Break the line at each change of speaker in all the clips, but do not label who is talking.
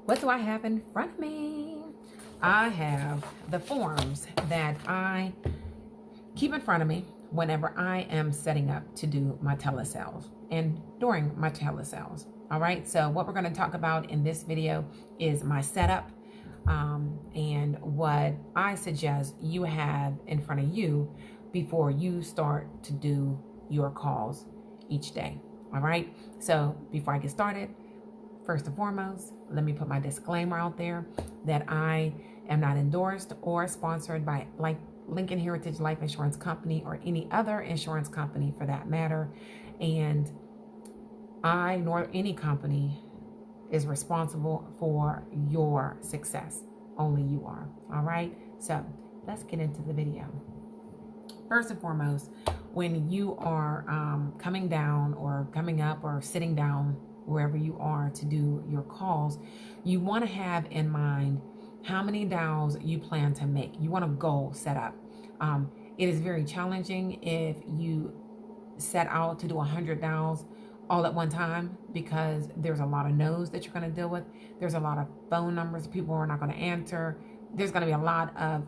What do I have in front of me? I have the forms that I keep in front of me whenever I am setting up to do my telesales and during my telesales. All right, so what we're going to talk about in this video is my setup and what I suggest you have in front of you before you start to do your calls each day. All right, so before I get started, first and foremost, let me put my disclaimer out there that I am not endorsed or sponsored by Lincoln Heritage Life Insurance Company or any other insurance company for that matter. And I nor any company is responsible for your success. Only you are. All right. So let's get into the video. First and foremost, when you are coming down or coming up or sitting down wherever you are to do your calls, you want to have in mind how many dials you plan to make. You want a goal set up. It is very challenging if you set out to do 100 dials all at one time because there's a lot of no's that you're going to deal with. There's a lot of phone numbers people are not going to answer. There's going to be a lot of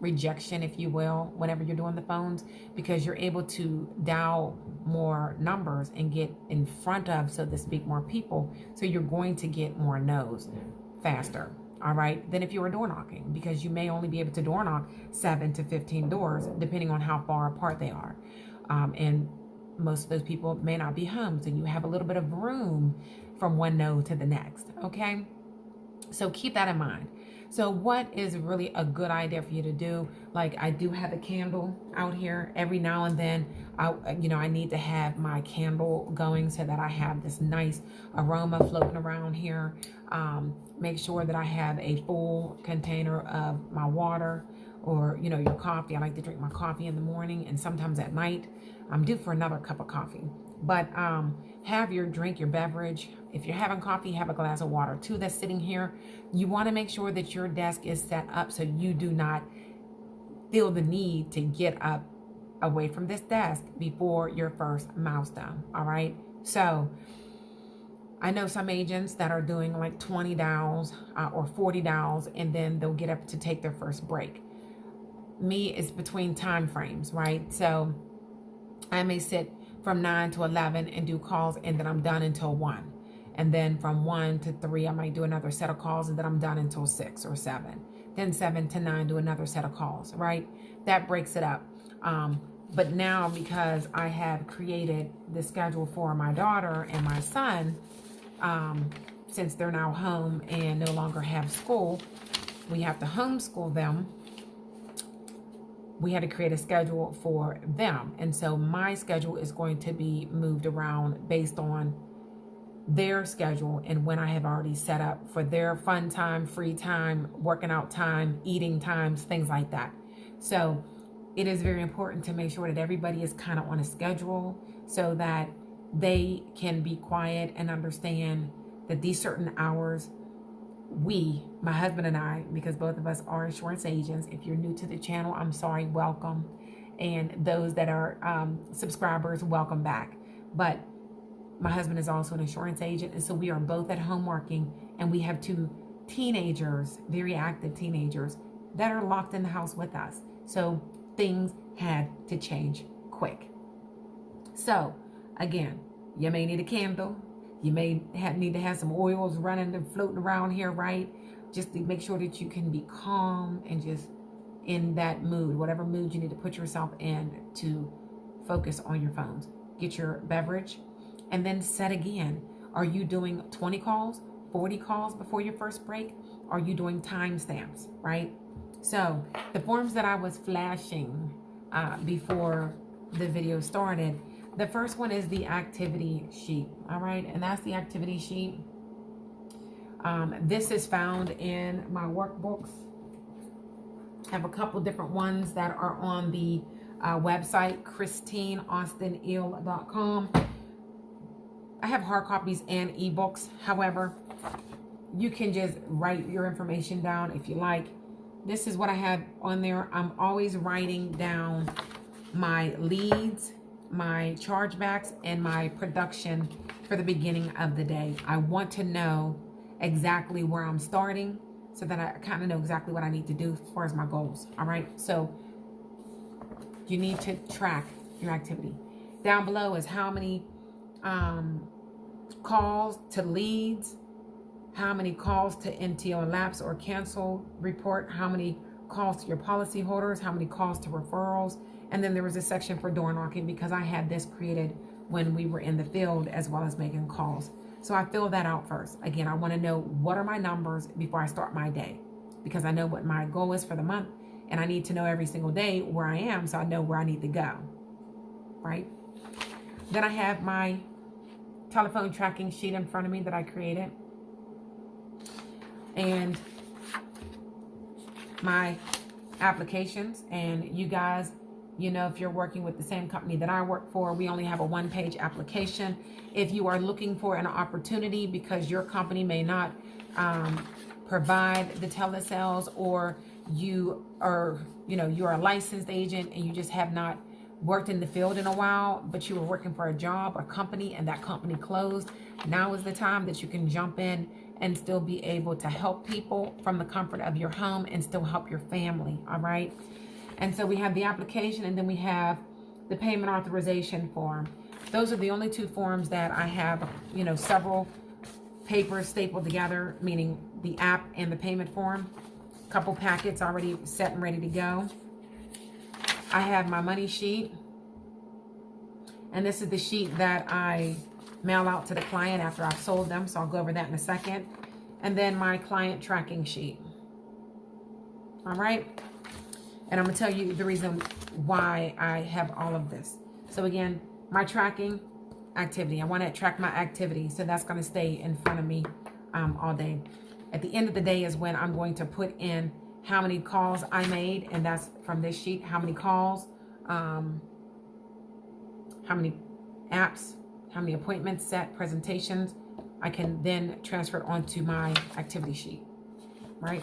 rejection, if you will, whenever you're doing the phones, because you're able to dial more numbers and get in front of, so to speak, more people. So you're going to get more no's faster. All right, than if you were door knocking, because you may only be able to door knock 7 to 15 doors, depending on how far apart they are. And most of those people may not be home, so you have a little bit of room from one no to the next. Okay, so keep that in mind. So what is really a good idea for you to do? Like, I do have a candle out here. Every now and then, I need to have my candle going so that I have this nice aroma floating around here. Make sure that I have a full container of my water or, your coffee. I like to drink my coffee in the morning and sometimes at night. I'm due for another cup of coffee. But have your drink, your beverage. If you're having coffee, have a glass of water too that's sitting here. You want to make sure that your desk is set up so you do not feel the need to get up away from this desk before your first milestone. All right. So I know some agents that are doing like 20 dials or 40 dials, and then they'll get up to take their first break. Me, it's between time frames, right? So I may sit from 9 to 11 and do calls, and then I'm done until 1. And then from 1 to 3, I might do another set of calls, and then I'm done until 6 or 7. Then 7 to 9, do another set of calls, right? That breaks it up. But now, because I have created the schedule for my daughter and my son, since they're now home and no longer have school, we have to homeschool them. We had to create a schedule for them. And so my schedule is going to be moved around based on their schedule and when I have already set up for their fun time, free time, working out time, eating times, things like that. So it is very important to make sure that everybody is kind of on a schedule so that they can be quiet and understand that these certain hours, my husband and I, because both of us are insurance agents. If you're new to the channel, I'm sorry, welcome. And those that are subscribers, welcome back. But my husband is also an insurance agent. And so we are both at home working, and we have 2 teenagers, very active teenagers, that are locked in the house with us. So things had to change quick. So again, you may need a candle. You may need to have some oils running and floating around here, right? Just to make sure that you can be calm and just in that mood, whatever mood you need to put yourself in to focus on your phones. Get your beverage and then set again. Are you doing 20 calls, 40 calls before your first break? Are you doing timestamps, right? So the forms that I was flashing before the video started, the first one is the activity sheet, all right? And that's the activity sheet. This is found in my workbooks. I have a couple different ones that are on the website, ChristineAustinEal.com. I have hard copies and ebooks. However, you can just write your information down if you like. This is what I have on there. I'm always writing down my leads, my chargebacks, and my production for the beginning of the day. I want to know exactly where I'm starting so that I kind of know exactly what I need to do as far as my goals. All right. So you need to track your activity. Down below is how many calls to leads, how many calls to NTO lapse or cancel report, how many calls to your policy holders, how many calls to referrals. And then there was a section for door knocking because I had this created when we were in the field as well as making calls. So I fill that out first. Again, I want to know what are my numbers before I start my day, because I know what my goal is for the month, and I need to know every single day where I am so I know where I need to go, right? Then I have my telephone tracking sheet in front of me that I created, and my applications. And you guys, you know, if you're working with the same company that I work for, we only have a one-page application. If you are looking for an opportunity because your company may not provide the telesales, or you are, you know, you're a licensed agent and you just have not worked in the field in a while, but you were working for a job or company and that company closed, now is the time that you can jump in and still be able to help people from the comfort of your home and still help your family. All right. And so we have the application, and then we have the payment authorization form. Those are the only two forms that I have, you know, several papers stapled together, meaning the app and the payment form. A couple packets already set and ready to go. I have my money sheet, and this is the sheet that I mail out to the client after I've sold them, so I'll go over that in a second. And then my client tracking sheet. All right. And I'm going to tell you the reason why I have all of this. So again, my tracking activity. I want to track my activity. So that's going to stay in front of me all day. At the end of the day is when I'm going to put in how many calls I made. And that's from this sheet. How many calls, how many apps, how many appointments set, presentations. I can then transfer it onto my activity sheet, right?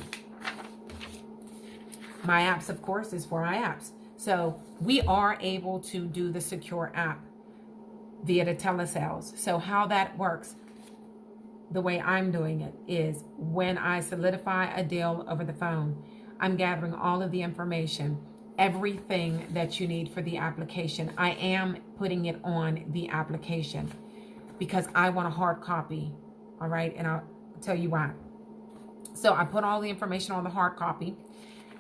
My apps, of course, is for my apps. So we are able to do the secure app via the telesales. So how that works, the way I'm doing it, is when I solidify a deal over the phone, I'm gathering all of the information, everything that you need for the application. I am putting it on the application because I want a hard copy. All right. And I'll tell you why. So I put all the information on the hard copy.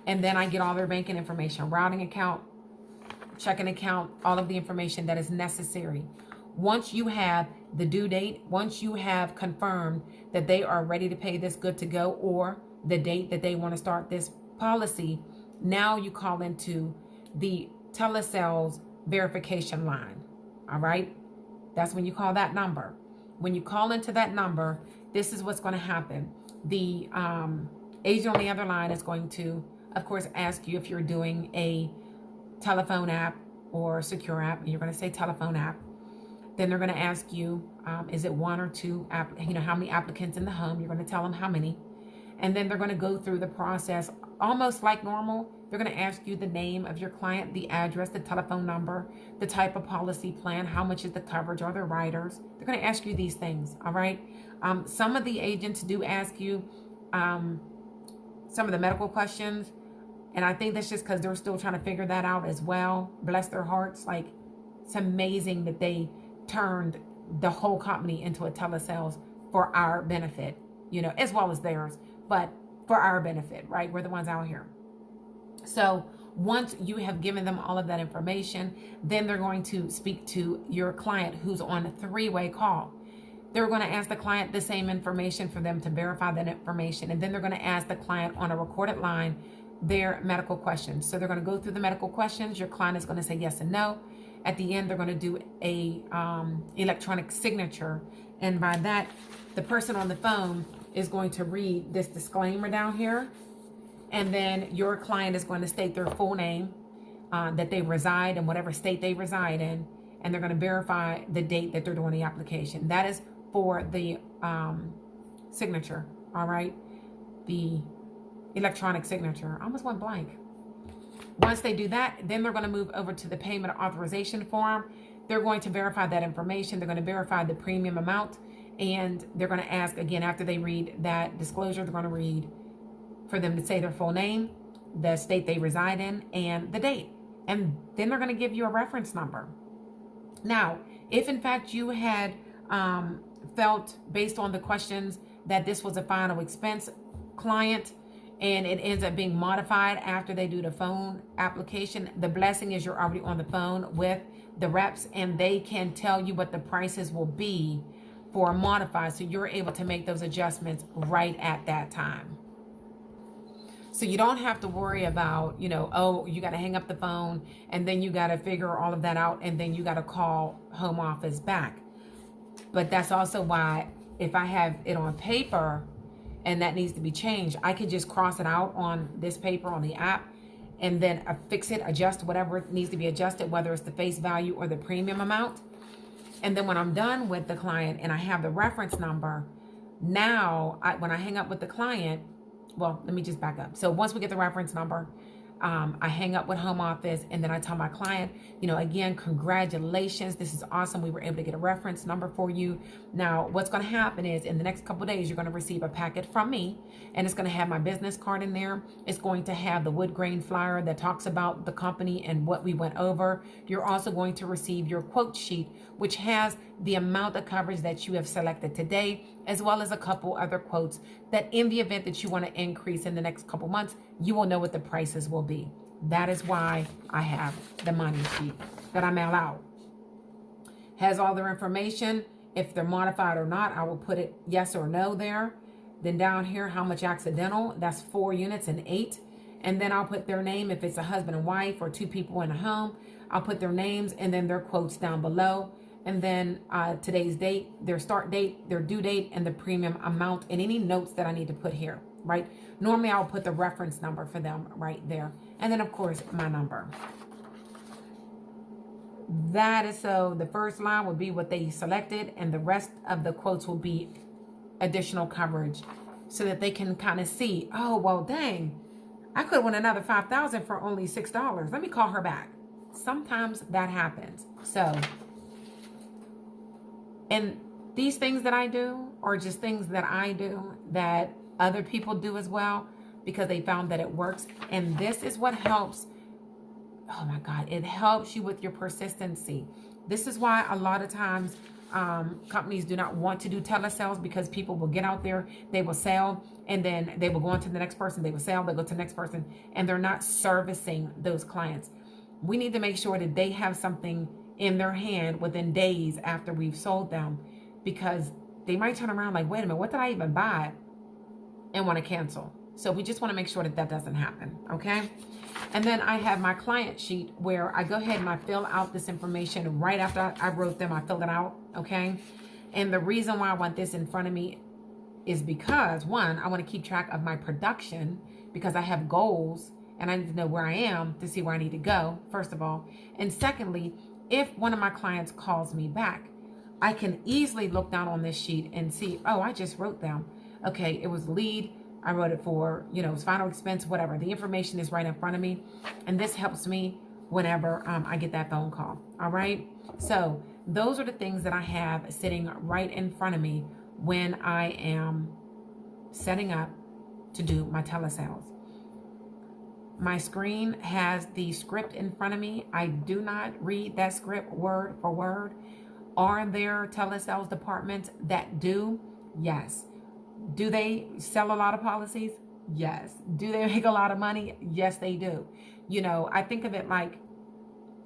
And then I get all their banking information, routing account, checking account, all of the information that is necessary. Once you have the due date, once you have confirmed that they are ready to pay this good to go, or the date that they want to start this policy, now you call into the telesales verification line. All right. That's when you call that number. When you call into that number, this is what's going to happen. The agent on the other line is going to, of course, ask you if you're doing a telephone app or secure app, and you're going to say telephone app. Then they're going to ask you, is it one or two, how many applicants in the home? You're going to tell them how many. And then they're going to go through the process almost like normal. They're going to ask you the name of your client, the address, the telephone number, the type of policy plan, how much is the coverage, are there riders? They're going to ask you these things, all right? Some of the agents do ask you some of the medical questions, and I think that's just because they're still trying to figure that out as well. Bless their hearts. Like, it's amazing that they turned the whole company into a telesales for our benefit, you know, as well as theirs, but for our benefit, right? We're the ones out here. So once you have given them all of that information, then they're going to speak to your client who's on a three-way call. They're going to ask the client the same information for them to verify that information. And then they're going to ask the client on a recorded line their medical questions. So they're going to go through the medical questions. Your client is going to say yes and no. At the end, they're going to do a electronic signature. And by that, the person on the phone is going to read this disclaimer down here. And then your client is going to state their full name, that they reside in whatever state they reside in. And they're going to verify the date that they're doing the application. That is for the signature, all right? The electronic signature. I almost went blank. Once they do that, then they're going to move over to the payment authorization form. They're going to verify that information. They're going to verify the premium amount. And they're going to ask again after they read that disclosure, they're going to read for them to say their full name, the state they reside in, and the date. And then they're going to give you a reference number. Now, if in fact you had felt based on the questions that this was a final expense client and it ends up being modified after they do the phone application, the blessing is you're already on the phone with the reps and they can tell you what the prices will be for a modified, so you're able to make those adjustments right at that time. So you don't have to worry about, oh, you got to hang up the phone and then you got to figure all of that out and then you got to call home office back. But that's also why if I have it on paper and that needs to be changed, I can just cross it out on this paper on the app and then fix it, adjust whatever needs to be adjusted, whether it's the face value or the premium amount. And then when I'm done with the client and I have the reference number, now when I hang up with the client, well, let me just back up. So once we get the reference number, I hang up with home office and then I tell my client, again, congratulations. This is awesome. We were able to get a reference number for you. Now, what's going to happen is in the next couple of days, you're going to receive a packet from me and it's going to have my business card in there. It's going to have the wood grain flyer that talks about the company and what we went over. You're also going to receive your quote sheet, which has the amount of coverage that you have selected today, as well as a couple other quotes that in the event that you want to increase in the next couple months, you will know what the prices will be. That is why I have the money sheet that I mail out. Has all their information. If they're modified or not, I will put it yes or no there. Then down here, how much accidental, that's 4 units and 8. And then I'll put their name if it's a husband and wife or 2 people in a home. I'll put their names and then their quotes down below. And then today's date, their start date, their due date, and the premium amount, and any notes that I need to put here, right? Normally, I'll put the reference number for them right there. And then, of course, my number. That is so the first line will be what they selected, and the rest of the quotes will be additional coverage so that they can kind of see, oh, well, dang, I could win another $5,000 for only $6. Let me call her back. Sometimes that happens. So, and these things that I do are just things that I do that other people do as well because they found that it works. And this is what helps. Oh my God, it helps you with your persistency. This is why a lot of times companies do not want to do telesales, because people will get out there, they will sell, and then they will go on to the next person, they will sell, they go to the next person, and they're not servicing those clients. We need to make sure that they have something in their hand within days after we've sold them, because they might turn around like, wait a minute, what did I even buy? And want to cancel. So we just want to make sure that that doesn't happen, okay? And then I have my client sheet where I go ahead and I fill out this information right after I wrote them. I fill it out, okay? And the reason why I want this in front of me is because, one, I want to keep track of my production because I have goals and I need to know where I am to see where I need to go, first of all. And secondly, if one of my clients calls me back, I can easily look down on this sheet and see, oh, I just wrote them. Okay, it was lead. I wrote it for, it was final expense, whatever. The information is right in front of me. And this helps me whenever I get that phone call. All right. So those are the things that I have sitting right in front of me when I am setting up to do my telesales. My screen has the script in front of me. I do not read that script word for word. Are there telesales departments that do? Yes. Do they sell a lot of policies? Yes. Do they make a lot of money? Yes, they do. I think of it like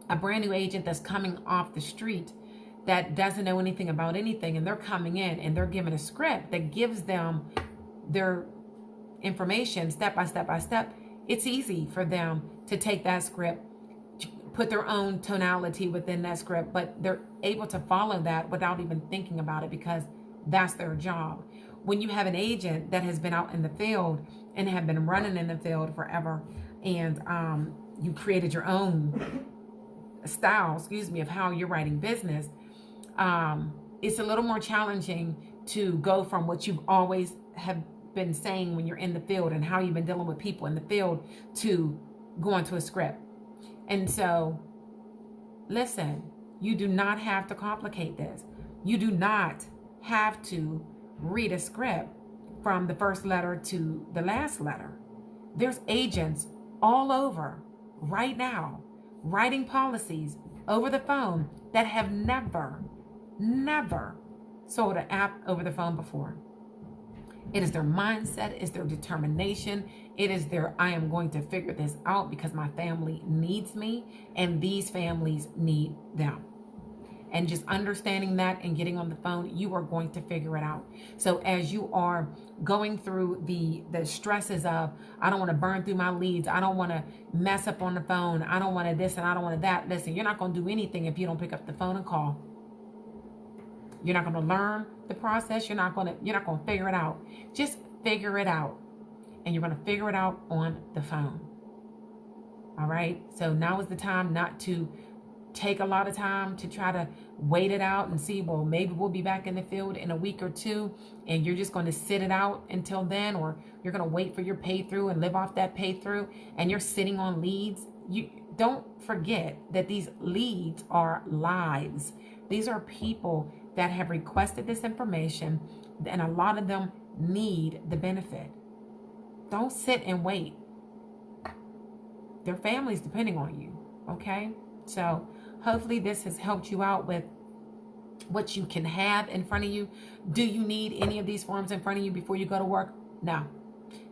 a brand new agent that's coming off the street that doesn't know anything about anything, and they're coming in and they're given a script that gives them their information step by step by step. It's easy for them to take that script, put their own tonality within that script, but they're able to follow that without even thinking about it because that's their job. When you have an agent that has been out in the field and have been running in the field forever, and you created your own style, of how you're writing business, it's a little more challenging to go from what you've always have been saying when you're in the field and how you've been dealing with people in the field to going to a script. And so, listen, you do not have to complicate this. You do not have to read a script from the first letter to the last letter. There's agents all over right now writing policies over the phone that have never sold an app over the phone before. It is their mindset, it's their determination, it is their, I am going to figure this out because my family needs me and these families need them. And just understanding that and getting on the phone, you are going to figure it out. So as you are going through the stresses of, I don't want to burn through my leads, I don't want to mess up on the phone, I don't want to this and I don't want to that. Listen, you're not going to do anything if you don't pick up the phone and call. You're not going to learn the process. You're not going to figure it out. Just figure it out. And you're going to figure it out on the phone. All right. So now is the time not to take a lot of time to try to wait it out and see, well, maybe we'll be back in the field in a week or two, and you're just going to sit it out until then, or you're going to wait for your pay through and live off that pay through, and you're sitting on leads. You don't forget that these leads are lives. These are people that have requested this information, and a lot of them need the benefit. Don't sit and wait. Their family's depending on you, okay? So hopefully this has helped you out with what you can have in front of you. Do you need any of these forms in front of you before you go to work? No.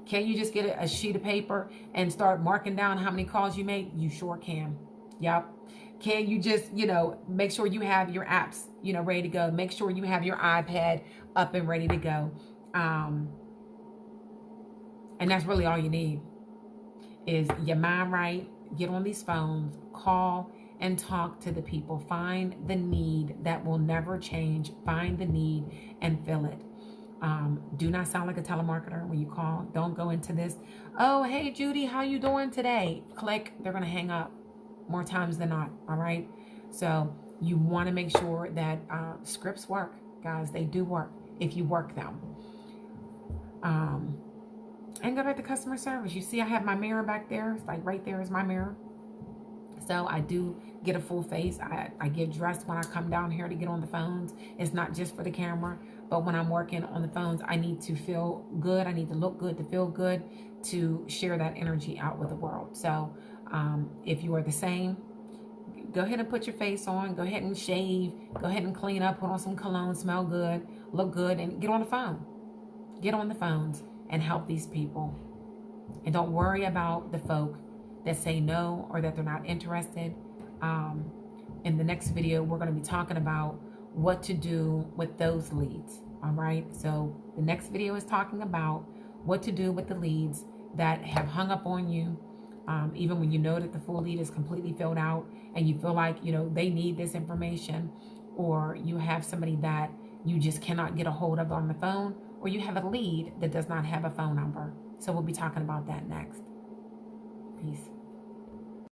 Can you just get a sheet of paper and start marking down how many calls you made? You sure can. Yep. Can you just, make sure you have your apps, ready to go. Make sure you have your iPad up and ready to go. And that's really all you need is your mind right. Get on these phones, call and talk to the people. Find the need that will never change. Find the need and fill it. Do not sound like a telemarketer when you call. Don't go into this, oh, hey, Judy, how you doing today? Click. They're going to hang up more times than not. All right. So you want to make sure that scripts work, guys. They do work if you work them. And go back to customer service. You see, I have my mirror back there. It's like right there is my mirror. So I do get a full face. I get dressed when I come down here to get on the phones. It's not just for the camera, but when I'm working on the phones, I need to feel good. I need to look good, to feel good, to share that energy out with the world. So if you are the same, go ahead and put your face on. Go ahead and shave. Go ahead and clean up. Put on some cologne. Smell good. Look good. And get on the phone. Get on the phones and help these people. And don't worry about the folk that say no or that they're not interested. In the next video, we're going to be talking about what to do with those leads. All right. So the next video is talking about what to do with the leads that have hung up on you. Even when you know that the full lead is completely filled out and you feel like, they need this information, or you have somebody that you just cannot get a hold of on the phone, or you have a lead that does not have a phone number. So we'll be talking about that next. Peace.